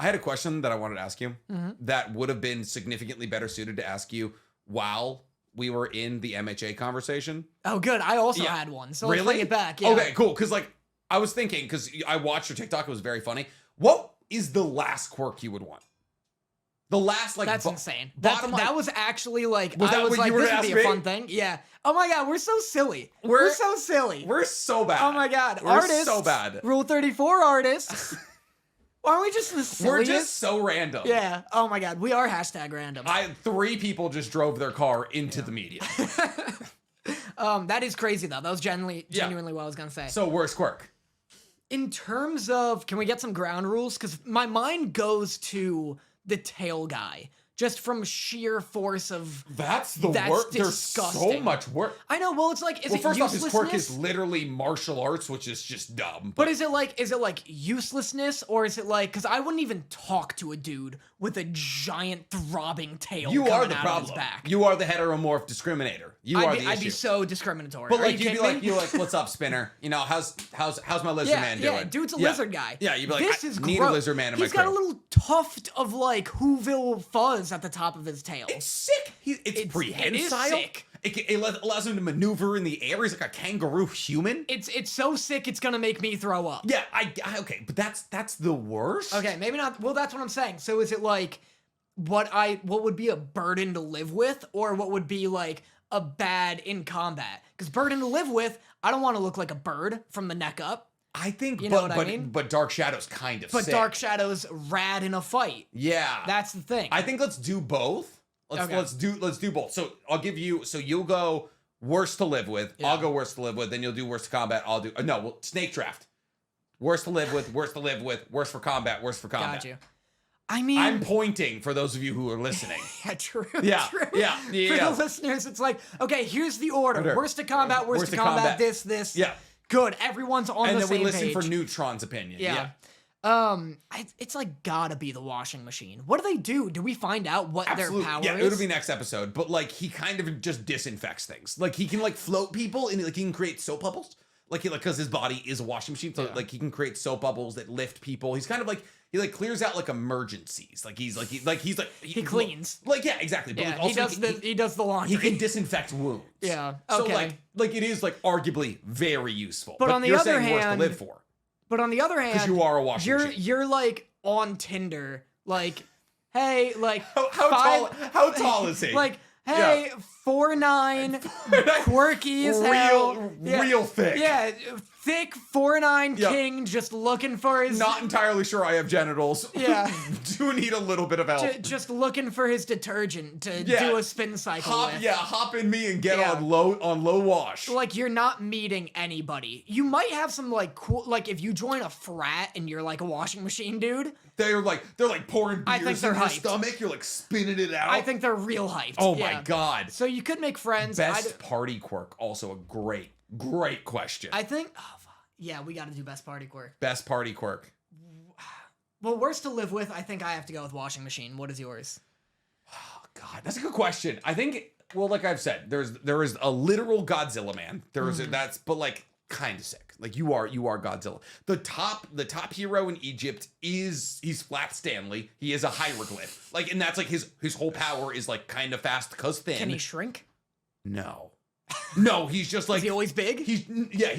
had a question that I wanted to ask you that would have been significantly better suited to ask you while we were in the MHA conversation. Oh, good. I also had one. So let's Really? bring it back. Yeah. Okay, cool. Because like I was thinking, because I watched your TikTok, it was very funny. What is the last quirk you would want? The last like that's insane. Bottom that was actually like Was that I was what like you were this gonna would be ask a me? fun thing. Yeah. Oh my god, we're so silly. We're so silly. We're so bad. Oh my god, we're artists. so bad. Rule 34 artists. Aren't we just the silliest? We're just so random. Yeah. Oh my god, we are hashtag random. 3 people just drove their car into the media. That is crazy though. That was genuinely what I was gonna say. So worst quirk. In terms of, can we get some ground rules? Because my mind goes to the tail guy. Just from sheer force of... That's the worst. There's disgusting. so much work. I know, well, it's like, is it first off, his uselessness? quirk is literally martial arts, which is just dumb. But is it like uselessness, or is it like, because I wouldn't even talk to a dude with a giant throbbing tail you coming are the out problem. of his back. You are the heteromorph discriminator. I'd be so discriminatory. But Are like you you'd be kidding me? like, what's up, Spinner? You know, how's my lizard man doing? Yeah, dude's a lizard guy. Yeah, you'd be like, this I is need gross. a lizard man in my He's got crib. a little tuft of like Whoville fuzz at the top of his tail. It's sick. It's prehensile. It is sick. It allows him to maneuver in the air. He's like a kangaroo human. It's so sick it's gonna make me throw up. Yeah, I okay, but that's the worst. Okay, maybe not. Well, that's what I'm saying. So is it like what would be a burden to live with, or what would be like a bad in combat? Because burden to live with, I don't want to look like a bird from the neck up. I think, you know what I mean? But Dark Shadow's kind of But sick. Dark Shadow's rad in a fight. Yeah, That's the thing. I think let's do both. Let's do both. So I'll give you. So you'll go worst to live with. Yeah. I'll go worst to live with. Then you'll do worst to combat. I'll do snake draft. Worst to live with. Worst to live with. Worst for combat. Worst for combat. Got you. I mean, I'm pointing for those of you who are listening. yeah, true. Yeah, true. yeah. For the listeners, it's like, okay, here's the order. Worst to combat, worst to combat, this. Yeah. Good. Everyone's on And the then same we listen page. for Neutron's opinion. Yeah. It's like gotta be the washing machine. What do they do? Do we find out what Absolutely. their power is? Yeah, it'll be next episode. But like, he kind of just disinfects things. Like, he can like float people, and like he can create soap bubbles. Like, because his body is a washing machine, so like he can create soap bubbles that lift people. He's kind of like he clears out like emergencies. Like he cleans. Like yeah, exactly. But Yeah, like, also he does the laundry. he can disinfect wounds. Yeah. So Okay. like it is like arguably very useful. But on the you're other saying worse to hand- live for. But on the other hand, Because you are a washing machine. You're like on Tinder, like, hey, like How tall is he? Like, hey, 4'9", quirky as hell, real thick. Yeah, thick 4'9" Yep. king, just looking for his. Not entirely sure I have genitals. Yeah. Do need a little bit of help. Just looking for his detergent to do a spin cycle with. Hop in me and get Yeah. on low wash. Like, you're not meeting anybody. You might have some like cool, like if you join a frat and you're like a washing machine dude. They're like pouring I think beers they're in your hyped. stomach. You're like spinning it out. I think they're real hyped. Oh yeah. my god. So you could make friends. Best party quirk. Also a great question. I think. Oh, fuck. Yeah, we got to do best party quirk. Best party quirk. Well, worst to live with. I think I have to go with washing machine. What is yours? Oh god, that's a good question. I think. Well, like I've said, there is a literal Godzilla man. That's but like kind of sick. Like you are Godzilla. The top hero in Egypt he's Flat Stanley. He is a hieroglyph. Like, and that's like his whole power is like kind of fast because thin. Can he shrink? No, he's just like Is he always big? He's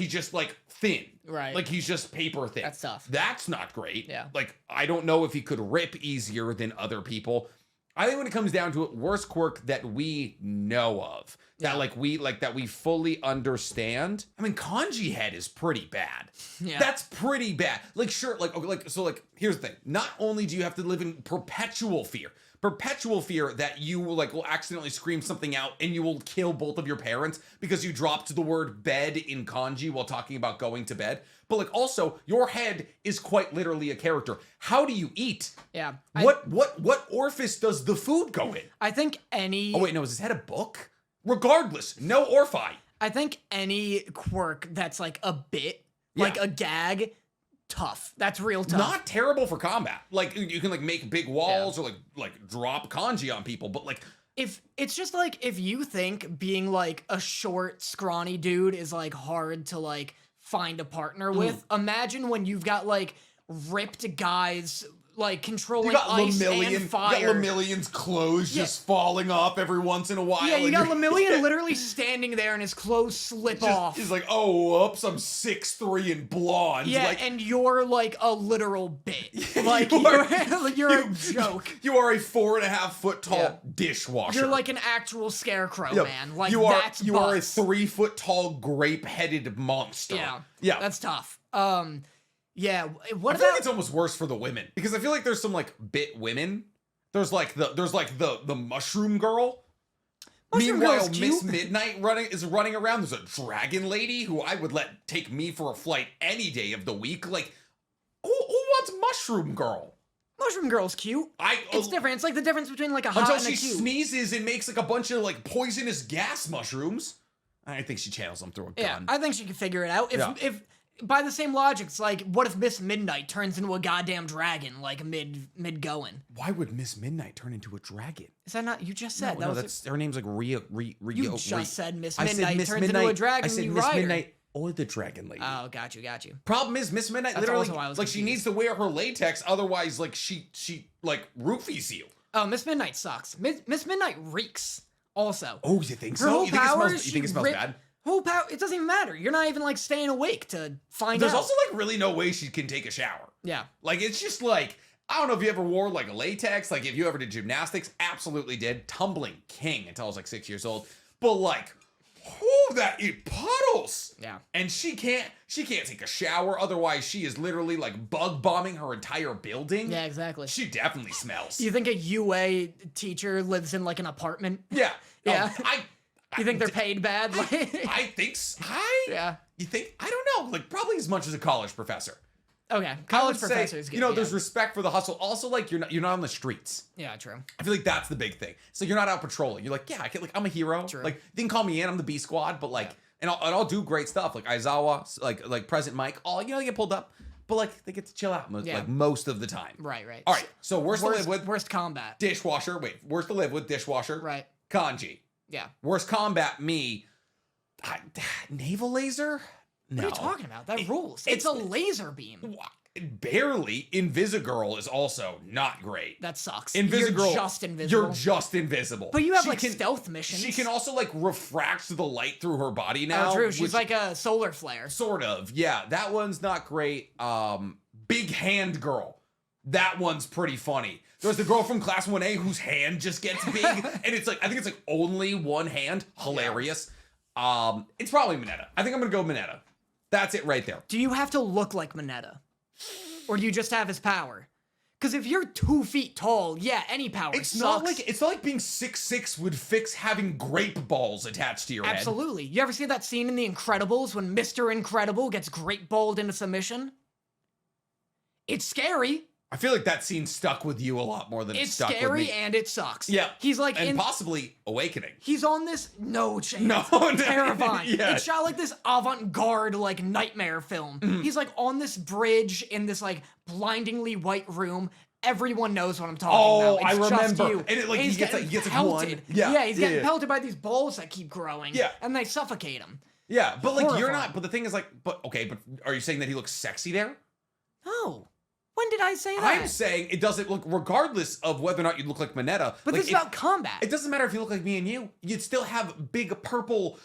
just like thin. Right. Like he's just paper thin. That's tough. That's not great. Yeah. Like I don't know if he could rip easier than other people. I think when it comes down to it, worst quirk that we know of, that we fully understand. I mean, kanji head is pretty bad. Yeah. That's pretty bad. Like sure, here's the thing. Not only do you have to live in perpetual fear that you will accidentally scream something out and you will kill both of your parents because you dropped the word bed in kanji while talking about going to bed. But like also your head is quite literally a character. How do you eat? Yeah. What orifice does the food go in? I think any. Oh wait, no, is his head a book? Regardless, no orfi. I think any quirk that's like a bit, like a gag, tough. That's real tough. Not terrible for combat. Like you can like make big walls or like drop kanji on people, but like if it's just like if you think being like a short, scrawny dude is like hard to like find a partner with, imagine when you've got like ripped guys like controlling You got ice Lemillion, and fire. you got Lemillion's clothes just falling off every once in a while. Yeah, you and got you're- Lemillion literally standing there and his clothes slip off. He's like, oh, whoops, I'm 6'3" and blonde. Yeah, like, and you're like a literal bit. Like you are- you're a joke. You are a 4.5 foot tall Yeah. dishwasher. You're like an actual scarecrow, Yeah, man. Like you are that's you are a butts. 3 foot tall grape headed monster. Yeah. That's tough. Yeah. What I feel about like it's almost worse for the women because I feel like there's some like bit women. There's like the mushroom girl. Mushroom Meanwhile, Girl's cute. Miss Midnight is running around. There's a dragon lady who I would let take me for a flight any day of the week. Like, who wants Mushroom Girl? Mushroom Girl's cute? It's different. It's like the difference between like a hot Until and a she cute. sneezes and makes like a bunch of like poisonous gas mushrooms. I think she channels them through a Yeah, gun. I think she can figure it out. If by the same logic, it's like, what if Miss Midnight turns into a goddamn dragon, like mid going? Why would Miss Midnight turn into a dragon? Is that not you just said? No, that's her name's like Rio. You just said Miss I said Midnight Miss turns Midnight. into a dragon. I said and you Miss ride her. Midnight or the Dragon Lady. Oh, got you. Problem is, Miss Midnight That's literally also why I was like she confused. needs to wear her latex, otherwise like she like roofies you. Oh, Miss Midnight sucks. Miss Midnight reeks. Also, Oh, you think her so? whole You think power it is smells? You think it smells bad? Whole power. It doesn't even matter. You're not even like staying awake to find There's out. also like really no way she can take a shower. Yeah. Like it's just like I don't know if you ever wore like a latex. Like if you ever did gymnastics, absolutely did. Tumbling king until I was like 6 years old. But like, it puddles. Yeah. And she can't take a shower. Otherwise, she is literally like bug bombing her entire building. Yeah, exactly. She definitely smells. You think a UA teacher lives in like an apartment? Yeah. Yeah. I You think they're paid bad? I think so. Yeah. You think? I don't know. Like probably as much as a college professor. Okay. I College would say, professors. you know, there's respect for the hustle. Also, like you're not on the streets. Yeah, true. I feel like that's the big thing. So you're not out patrolling. You're like, yeah, I'm a hero. True. Like, you can call me in. I'm the B squad. But like, and I'll do great stuff. Like Aizawa, like President Mike. All they get pulled up, but like they get to chill out most of the time. Right. All right. So worst to live with. Worst combat. Dishwasher. Wait. Worst to live with. Dishwasher. Right. Kanji. Yeah. Worst combat. Me. Naval laser. No. What are you talking about? That rules. It's a laser beam. Barely. Invisigirl is also not great. That sucks. Invisigirl. You're just invisible. You're just invisible. But you have She like can- stealth missions. She can also like refract the light through her body now. Oh, true. She's which- like a solar flare. sort of. Yeah, that one's not great. Big Hand Girl. That one's pretty funny. There's the girl from Class 1A whose hand just gets big, and it's like I think it's like only one hand. Hilarious. It's probably Mineta. I think I'm gonna go Mineta. That's it right there. Do you have to look like Mineta? Or do you just have his power? Because if you're 2 feet tall, yeah, any power It's sucks. not like being 6'6" would fix having grape balls attached to your head. Absolutely. You ever see that scene in The Incredibles when Mr. Incredible gets great balled into submission? It's scary. I feel like that scene stuck with you a lot more than it It's stuck with scary me. and it sucks. Yeah. He's like and possibly Awakening. He's on this chance. No, Terrifying. yeah. It's shot like this avant-garde like nightmare film. Mm-hmm. He's like on this bridge in this like blindingly white room. Everyone knows what I'm talking Oh, about. It's I just remember. you. And it, like, he's he gets, getting like, he gets, like, pelted. one. Yeah, he's getting pelted by these balls that keep growing. Yeah. And they suffocate him. Yeah, but like you're Horrifying. not. But the thing is, like, but are you saying that he looks sexy there? No. When did I say that? I'm saying it doesn't look, regardless of whether or not you look like Mineta. But like, this is about combat. It doesn't matter if you look like me and you. You'd still have big purple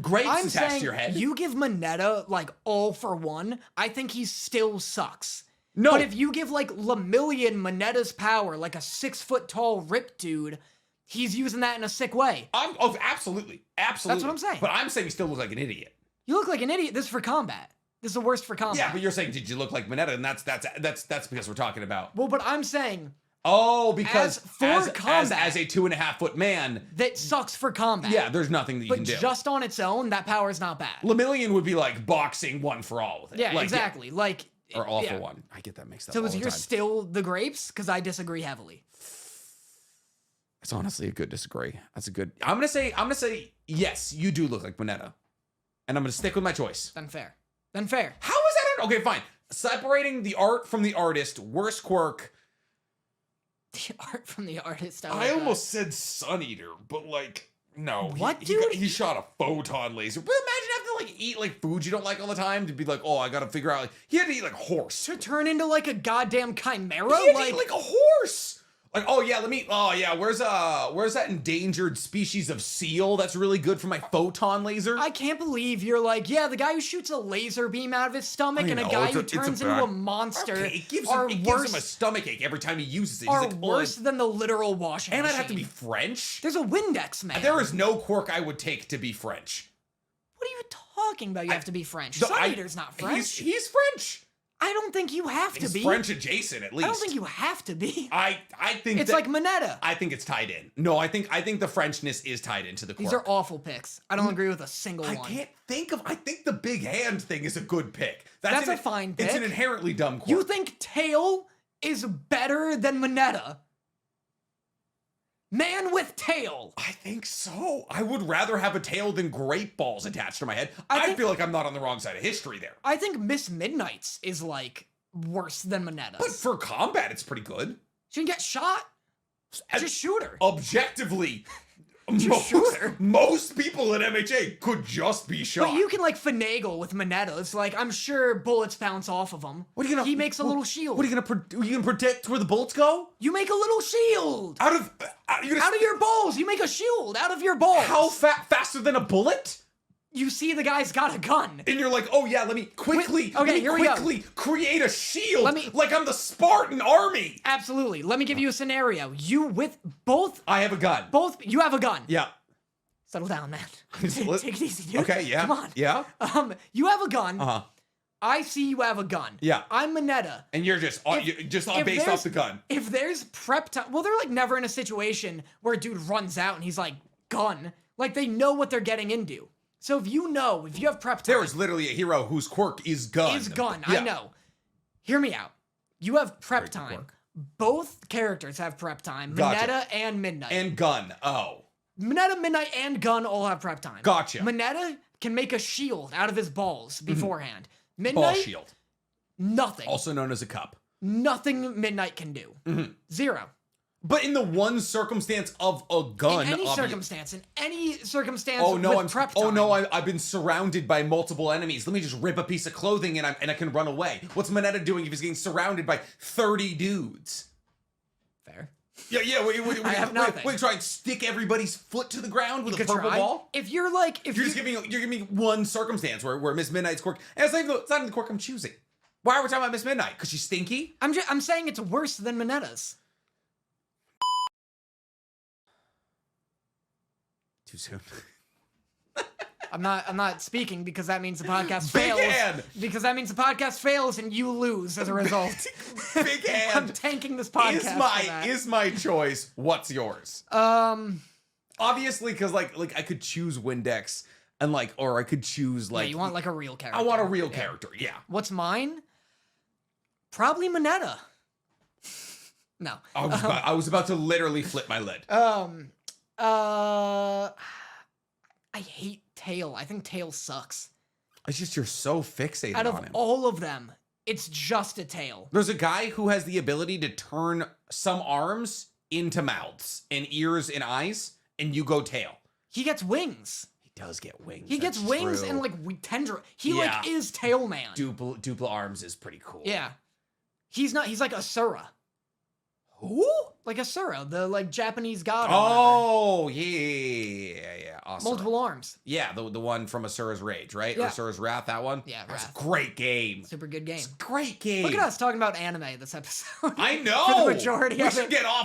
grapes I'm attached saying to your head. you give Mineta like all for one, I think he still sucks. No. But if you give like Lemillion Mineta's power, like a 6 foot tall ripped dude, he's using that in a sick way. Absolutely. That's what I'm saying. But I'm saying you still look like an idiot. You look like an idiot. This is for combat. This is the worst for combat. Yeah, but you're saying did you look like Mineta, and that's because we're talking about. Well, but I'm saying Because for combat- as a 2.5 foot man, that sucks for combat. yeah, there's nothing that you But can do. just on its own, that power is not bad. Lemillion would be like boxing one for all with it. Yeah, Like, exactly. Like Or all yeah. for one. I get that mixed up. So all is the yours time. still the grapes? Because I disagree heavily. It's honestly a good disagree. That's a good. I'm gonna say yes. You do look like Mineta, and I'm gonna stick with my choice. Then fair. Then fair. How is that? Okay, fine. Separating the art from the artist. Worst Quirk. The art from the artist. I almost said Sun Eater, but like no. What, he dude? He shot a photon laser. But imagine having to like eat like food you don't like all the time to be like, oh, I gotta figure out. Like, he had to eat like horse. To turn into like a goddamn chimera? He had to eat like a horse. Like, oh yeah, where's that endangered species of seal that's really good for my photon laser? I can't believe you're like, yeah, the guy who shoots a laser beam out of his stomach and a guy who turns into a monster it gives him a stomachache every time he uses it. He's are like, worse than the literal washing and machine. I'd have to be French? There's a Windex man. There is no Quirk I would take to be French. What are you talking about? You have to be French. Sun Eater's not French. He's French. I don't think you have to be. French adjacent, at least. I don't think you have to be. I think it's like Mineta. I think it's tied in. No, I think the Frenchness is tied into the Quirk. These are awful picks. I don't agree with a single one. I think the big hand thing is a good pick. That's a fine pick. It's an inherently dumb Quirk. You think tail is better than Mineta? Man with tail. I think so. I would rather have a tail than great balls attached to my head. I feel like I'm not on the wrong side of history there. I think Miss Midnight's is like worse than Mineta's. But for combat, it's pretty good. She can get shot. Just shoot her. Objectively, shoot her. Most people at MHA could just be shot. But you can like finagle with Mineta. It's like, I'm sure bullets bounce off of him. What are you gonna? He makes a little shield. What are you gonna protect where the bullets go? You make a little shield Out of your balls. You make a shield out of your balls. How faster than a bullet? You see the guy's got a gun. And you're like, oh yeah, let me quickly create a shield like I'm the Spartan army. Absolutely. Let me give you a scenario. You with both. I have a gun. You have a gun. Yeah. Settle down, man. Take it easy, dude. Okay, yeah. Come on. Yeah. You have a gun. Uh-huh. I see you have a gun. Yeah. I'm Mineta. And you're just based off the gun. If there's prep time, well, they're like never in a situation where a dude runs out and he's like, gun. Like they know what they're getting into. So if you have prep time. There is literally a hero whose quirk is gun. Yeah. I know. Hear me out. You have prep time. Both characters have prep time. Gotcha. Mineta and Midnight. And gun. Oh. Mineta, Midnight, and Gun all have prep time. Gotcha. Mineta can make a shield out of his balls beforehand. Midnight, ball shield. Nothing. Also known as a cup. Nothing Midnight can do. Zero. But in the one circumstance of a gun, in any circumstance, oh no, with prep time. Oh no, I've been surrounded by multiple enemies. Let me just rip a piece of clothing and I can run away. What's Mineta doing if he's getting surrounded by 30 dudes? Fair. Yeah. I have nothing. Wait, try and stick everybody's foot to the ground with a purple ball. If you're like, you're giving me one circumstance where Miss Midnight's quirk, and it's not even the quirk I'm choosing. Why are we talking about Miss Midnight? Because she's stinky? I'm saying it's worse than Mineta's. Too soon. I'm not speaking because that means the podcast fails. Hand. Because that means the podcast fails and you lose as a result. Big hand. I'm tanking this podcast. Is my choice. What's yours? Obviously, because like I could choose Windex and or I could choose yeah, you want like a real character. I want a real character. Yeah. What's mine? Probably Mineta. No. I was about to literally flip my lid. I hate Tail. I think Tail sucks. It's just you're so fixated on him. Out of all of them, it's just a Tail. There's a guy who has the ability to turn some arms into mouths and ears and eyes, and you go Tail. He gets wings. He does get wings. He gets wings and tendril. He is Tail Man. Dupla arms is pretty cool. Yeah. He's like Asura. Who? Like Asura, the Japanese god. Oh, yeah. Asura. Multiple arms. Yeah, the one from Asura's Rage, right? Yeah. Or Asura's Wrath, that one? Yeah, That's Wrath. a great game. Super good game. It's a great game. Look at us talking about anime this episode. I know. For the majority of it.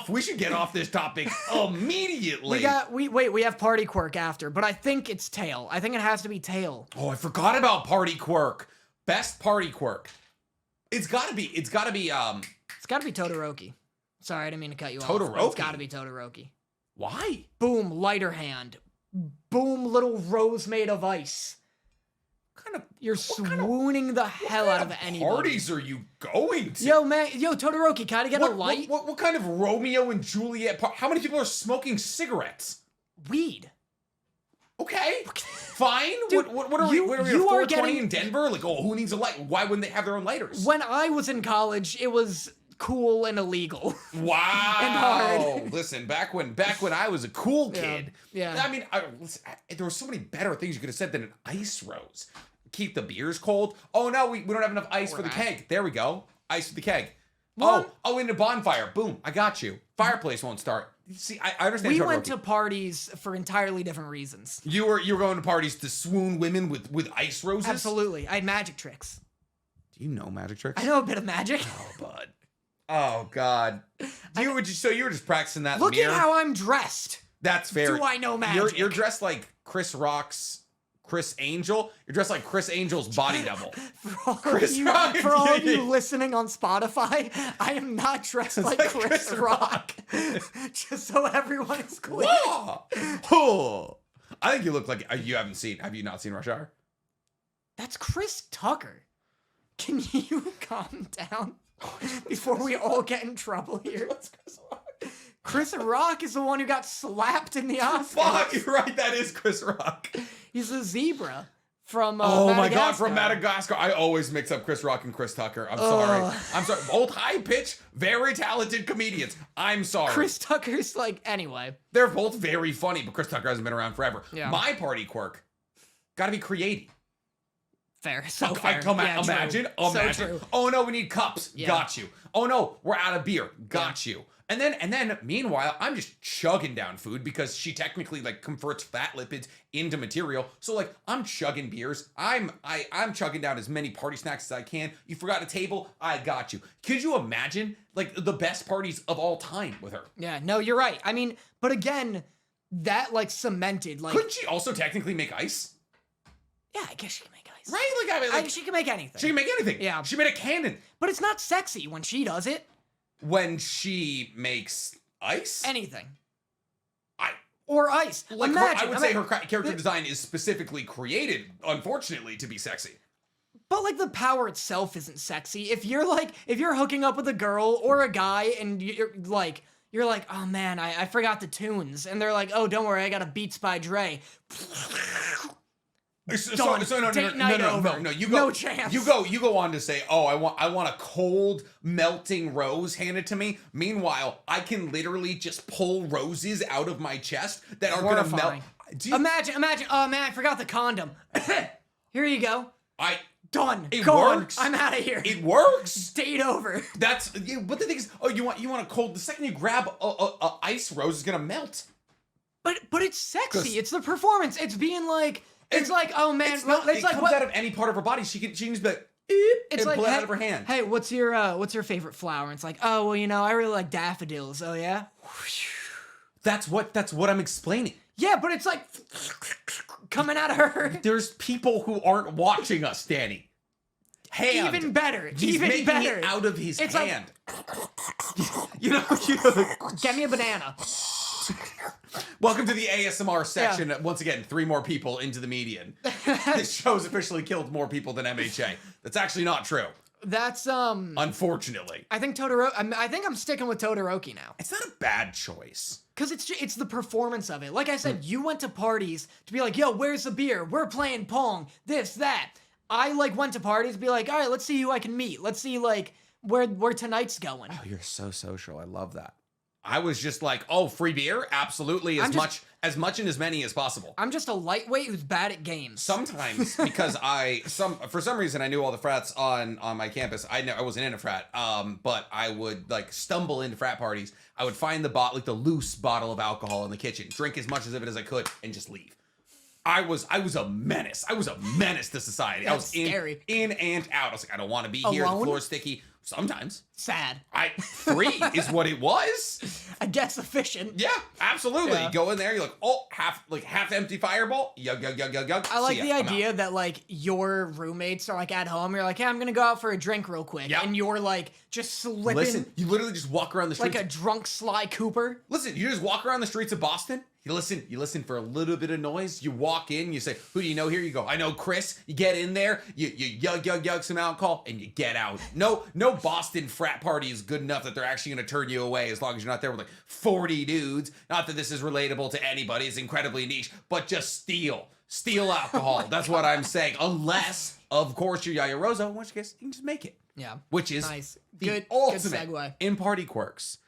We should get off this topic immediately. We have Party Quirk after, but I think it's Tail. I think it has to be Tail. Oh, I forgot about Party Quirk. Best Party Quirk. It's gotta be Todoroki. Sorry, I didn't mean to cut you off. Todoroki? It's gotta be Todoroki. Why? Boom, lighter hand. Boom, little rose made of ice. You're swooning the hell out of anybody. What parties are you going to? Yo, Todoroki, can I get a light? What kind of Romeo and Juliet how many people are smoking cigarettes? Weed. Okay, fine. Dude, what are we 420 in Denver? Who needs a light? Why wouldn't they have their own lighters? When I was in college, it was cool and illegal. Wow. hard. Listen, back when I was a cool kid. Yeah. I mean, listen, there were so many better things you could have said than an ice rose. Keep the beers cold. Oh no, we don't have enough ice for the keg. There we go. Ice for the keg. What? Oh, in a bonfire. Boom. I got you. Fireplace won't start. See, I understand. We went to parties for entirely different reasons. You were going to parties to swoon women with ice roses? Absolutely. I had magic tricks. Do you know magic tricks? I know a bit of magic. Oh, bud. Oh, God. So you were just practicing that in Look the mirror? at how I'm dressed. That's fair. Do I know magic? You're dressed like Chris Rock's Chris Angel. You're dressed like Chris Angel's body double. For all of you listening on Spotify, I am not dressed like Chris Rock. Just so everyone is clear. Oh. I think you look like have you not seen Rush Hour? That's Chris Tucker. Can you calm down before we all get in trouble here? What's Chris Rock? Chris Rock is the one who got slapped in the Oscars. Fuck, you're right. That is Chris Rock. He's a zebra from oh my God, from Madagascar. I always mix up Chris Rock and Chris Tucker. I'm sorry. I'm sorry. Both high pitch, very talented comedians. I'm sorry. Chris Tucker's anyway. They're both very funny, but Chris Tucker hasn't been around forever. Yeah. My party quirk, gotta be creative. Fair. So fair. Imagine. So true. Oh no, we need cups. Yeah. Got you. Oh no, we're out of beer. Got you. And then, meanwhile, I'm just chugging down food because she technically converts fat lipids into material. So I'm chugging beers. I'm chugging down as many party snacks as I can. You forgot a table? I got you. Could you imagine the best parties of all time with her? Yeah. No, you're right. I mean, but again, that cemented Couldn't she also technically make ice? Yeah, I guess she can make ice. Right? She can make anything. She can make anything. Yeah. She made a cannon. But it's not sexy when she does it. When she makes ice? Anything. I ice. I would say her character design is specifically created, unfortunately, to be sexy. But the power itself isn't sexy. If you're hooking up with a girl or a guy and you're like, oh man, I forgot the tunes, and they're like, oh, don't worry, I got a Beats by Dre. No. You go. No chance. You go on to say, "Oh, I want a cold, melting rose handed to me." Meanwhile, I can literally just pull roses out of my chest that are gonna melt. Imagine. Oh man, I forgot the condom. Here you go. Done. It Gone. works. I'm out of here. It works. Date over. But the thing is, you want a cold. The second you grab a ice rose, is gonna melt. But it's sexy. It's the performance. It's being oh man, it comes out of any part of her body. She can just be like, it's pull it out of her hand. Hey, what's your favorite flower? And it's oh well, I really like daffodils. Oh yeah. That's what I'm explaining. Yeah, but it's coming out of her. There's people who aren't watching us, Danny. Hand. Even better. He's making better. It out of his hand. You know. Get me a banana. Welcome to the ASMR section. Yeah. Once again, 3 more people into the median. This show's officially killed more people than MHA. That's actually not true. That's unfortunately. I think Todoroki. I think I'm sticking with Todoroki now. It's not a bad choice. Cause it's the performance of it. Like I said, you went to parties to be yo, where's the beer? We're playing Pong. This, that. I went to parties to be all right, let's see who I can meet. Let's see where tonight's going. Oh, you're so social. I love that. I was just free beer? Absolutely, as much and as many as possible. I'm just a lightweight who's bad at games. Sometimes, because for some reason I knew all the frats on my campus. I wasn't in a frat, but I would stumble into frat parties. I would find the loose bottle of alcohol in the kitchen, drink as much of it as I could, and just leave. I was a menace. I was a menace to society. That's I was scary. in and out. I was I don't want to be here. Alone? The floor's sticky. Sometimes. Sad. 3 is what it was. I guess efficient. Yeah, absolutely. Yeah. You go in there, you're half empty fireball. Yug. I like the idea that your roommates are at home. You're hey, I'm gonna go out for a drink real quick, and you're just slipping. Listen, you literally just walk around the streets like a drunk Sly Cooper. Listen, you just walk around the streets of Boston. You listen for a little bit of noise. You walk in, you say, who do you know here? You go, I know Chris. You get in there, you yug some alcohol, and you get out. No Boston frat party is good enough that they're actually going to turn you away as long as you're not there with like 40 dudes. Not that this is relatable to anybody. It's incredibly niche, but just steal alcohol. That's what I'm saying. Unless, of course, you're Yayarozo, in which case you can just make it. Yeah. Which is nice. the Good ultimate segue. in party quirks.